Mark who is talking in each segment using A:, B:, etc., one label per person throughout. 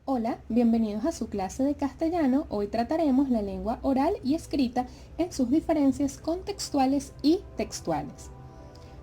A: Hola, bienvenidos a su clase de castellano. Hoy trataremos la lengua oral y escrita en sus diferencias contextuales y textuales.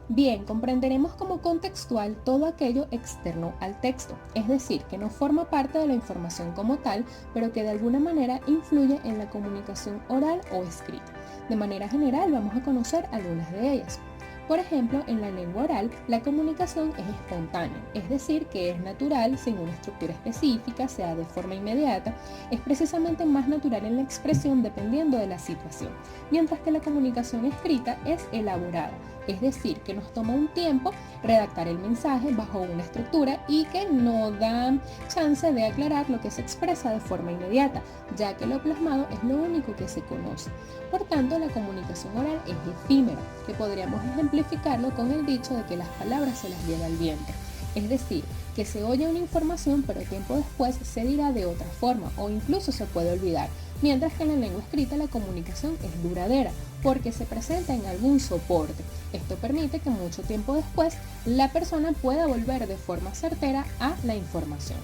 A: Bien, comprenderemos como contextual todo aquello externo al texto, es decir, que no forma parte de la información como tal, pero que de alguna manera influye en la comunicación oral o escrita. De manera general vamos a conocer algunas de ellas. Por ejemplo, en la lengua oral, la comunicación es espontánea, es decir, que es natural, sin una estructura específica, sea de forma inmediata, es precisamente más natural en la expresión dependiendo de la situación, mientras que la comunicación escrita es elaborada, es decir, que nos toma un tiempo redactar el mensaje bajo una estructura y que no da chance de aclarar lo que se expresa de forma inmediata, ya que lo plasmado es lo único que se conoce. Por tanto, la comunicación oral es efímera, que podríamos ejemplificarlo con el dicho de que las palabras se las lleva el viento. Es decir, que se oye una información pero tiempo después se dirá de otra forma o incluso se puede olvidar, mientras que en la lengua escrita la comunicación es duradera porque se presenta en algún soporte. Esto permite que mucho tiempo después la persona pueda volver de forma certera a la información.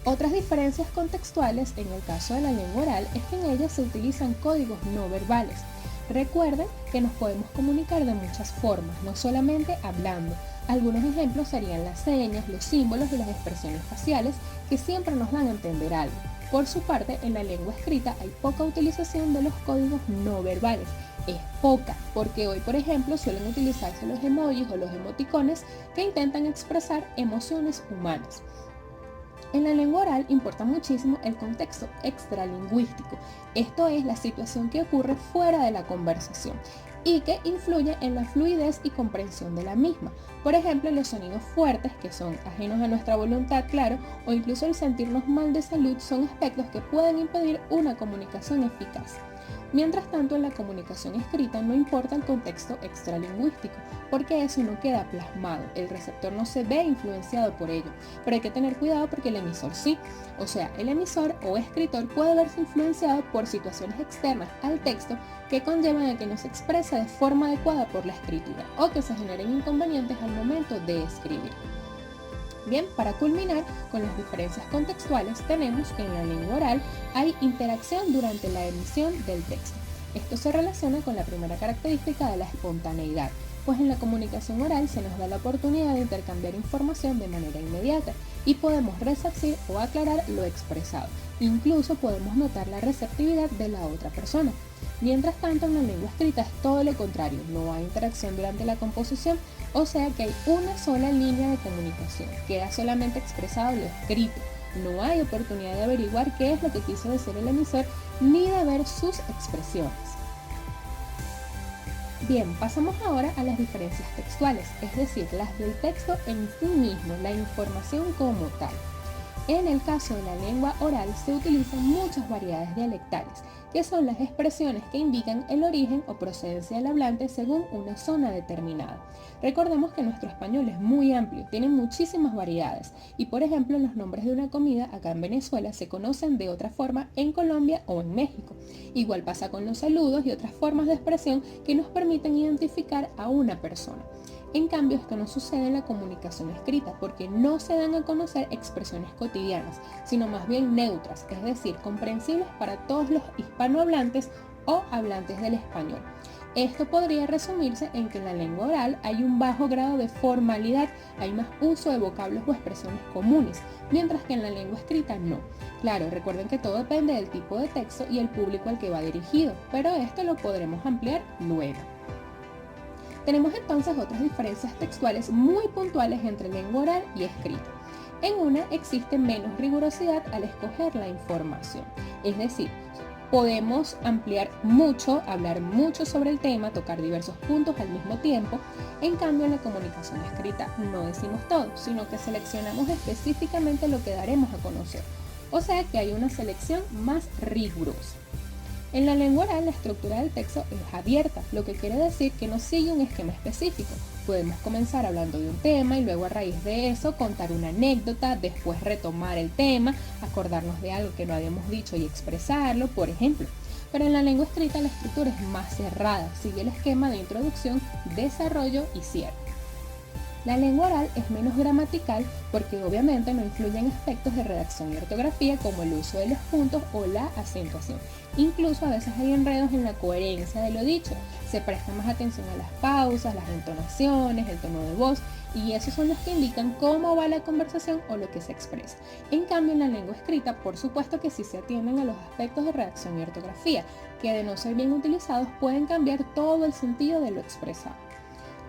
A: Otras diferencias contextuales en el caso de la lengua oral es que en ella se utilizan códigos no verbales. Recuerden que nos podemos comunicar de muchas formas, no solamente hablando. Algunos ejemplos serían las señas, los símbolos y las expresiones faciales que siempre nos dan a entender algo. Por su parte, en la lengua escrita hay poca utilización de los códigos no verbales. Es poca, porque hoy, por ejemplo, suelen utilizarse los emojis o los emoticones que intentan expresar emociones humanas. En la lengua oral importa muchísimo el contexto extralingüístico, esto es la situación que ocurre fuera de la conversación y que influye en la fluidez y comprensión de la misma. Por ejemplo, los sonidos fuertes, que son ajenos a nuestra voluntad, claro, o incluso el sentirnos mal de salud, son aspectos que pueden impedir una comunicación eficaz. Mientras tanto, en la comunicación escrita no importa el contexto extralingüístico, porque eso no queda plasmado, el receptor no se ve influenciado por ello, pero hay que tener cuidado porque el emisor sí, o sea, el emisor o escritor puede verse influenciado por situaciones externas al texto que conllevan a que no se exprese de forma adecuada por la escritura o que se generen inconvenientes al momento de escribir. Bien, para culminar con las diferencias contextuales, tenemos que en la lengua oral hay interacción durante la emisión del texto. Esto se relaciona con la primera característica de la espontaneidad, pues en la comunicación oral se nos da la oportunidad de intercambiar información de manera inmediata y podemos resarcir o aclarar lo expresado. Incluso podemos notar la receptividad de la otra persona. Mientras tanto, en la lengua escrita es todo lo contrario, no hay interacción durante la composición, o sea que hay una sola línea de comunicación, queda solamente expresado lo escrito. No hay oportunidad de averiguar qué es lo que quiso decir el emisor ni de ver sus expresiones. Bien, pasamos ahora a las diferencias textuales, es decir, las del texto en sí mismo, la información como tal. En el caso de la lengua oral se utilizan muchas variedades dialectales, que son las expresiones que indican el origen o procedencia del hablante según una zona determinada. Recordemos que nuestro español es muy amplio, tiene muchísimas variedades y por ejemplo los nombres de una comida acá en Venezuela se conocen de otra forma en Colombia o en México. Igual pasa con los saludos y otras formas de expresión que nos permiten identificar a una persona. En cambio, esto no sucede en la comunicación escrita porque no se dan a conocer expresiones cotidianas, sino más bien neutras, es decir, comprensibles para todos los hispanohablantes o hablantes del español. Esto podría resumirse en que en la lengua oral hay un bajo grado de formalidad, hay más uso de vocablos o expresiones comunes, mientras que en la lengua escrita no. Claro, recuerden que todo depende del tipo de texto y el público al que va dirigido, pero esto lo podremos ampliar luego. Tenemos entonces otras diferencias textuales muy puntuales entre lengua oral y escrita. En una existe menos rigurosidad al escoger la información, es decir, podemos ampliar mucho, hablar mucho sobre el tema, tocar diversos puntos al mismo tiempo. En cambio, en la comunicación escrita no decimos todo, sino que seleccionamos específicamente lo que daremos a conocer, o sea que hay una selección más rigurosa. En la lengua oral la estructura del texto es abierta, lo que quiere decir que no sigue un esquema específico. Podemos comenzar hablando de un tema y luego a raíz de eso contar una anécdota, después retomar el tema, acordarnos de algo que no habíamos dicho y expresarlo, por ejemplo. Pero en la lengua escrita la estructura es más cerrada, sigue el esquema de introducción, desarrollo y cierre. La lengua oral es menos gramatical porque obviamente no influyen aspectos de redacción y ortografía como el uso de los puntos o la acentuación. Incluso a veces hay enredos en la coherencia de lo dicho. Se presta más atención a las pausas, las entonaciones, el tono de voz, y esos son los que indican cómo va la conversación o lo que se expresa. En cambio, en la lengua escrita, por supuesto que sí se atienden a los aspectos de redacción y ortografía, que de no ser bien utilizados pueden cambiar todo el sentido de lo expresado.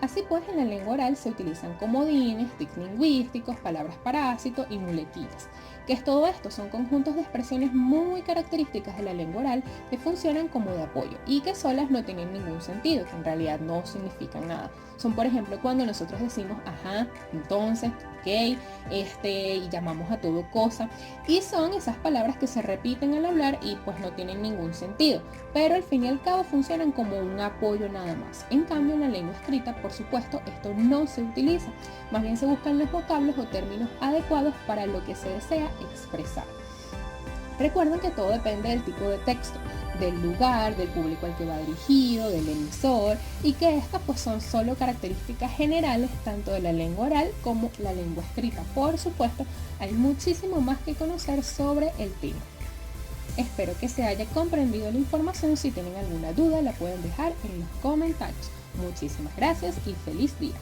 A: Así pues, en la lengua oral se utilizan comodines, tics lingüísticos, palabras parásito y muletillas. ¿Qué es todo esto? Son conjuntos de expresiones muy características de la lengua oral que funcionan como de apoyo y que solas no tienen ningún sentido, que en realidad no significan nada. Son, por ejemplo, cuando nosotros decimos ajá, entonces, ok, y llamamos a todo cosa, y son esas palabras que se repiten al hablar y pues no tienen ningún sentido, pero al fin y al cabo funcionan como un apoyo nada más. En cambio, en la lengua escrita, por supuesto, esto no se utiliza, más bien se buscan los vocablos o términos adecuados para lo que se desea expresar. Recuerden que todo depende del tipo de texto, del lugar, del público al que va dirigido, del emisor, y que estas pues son solo características generales tanto de la lengua oral como la lengua escrita. Por supuesto, hay muchísimo más que conocer sobre el tema. Espero que se haya comprendido la información. Si tienen alguna duda la pueden dejar en los comentarios. Muchísimas gracias y feliz día.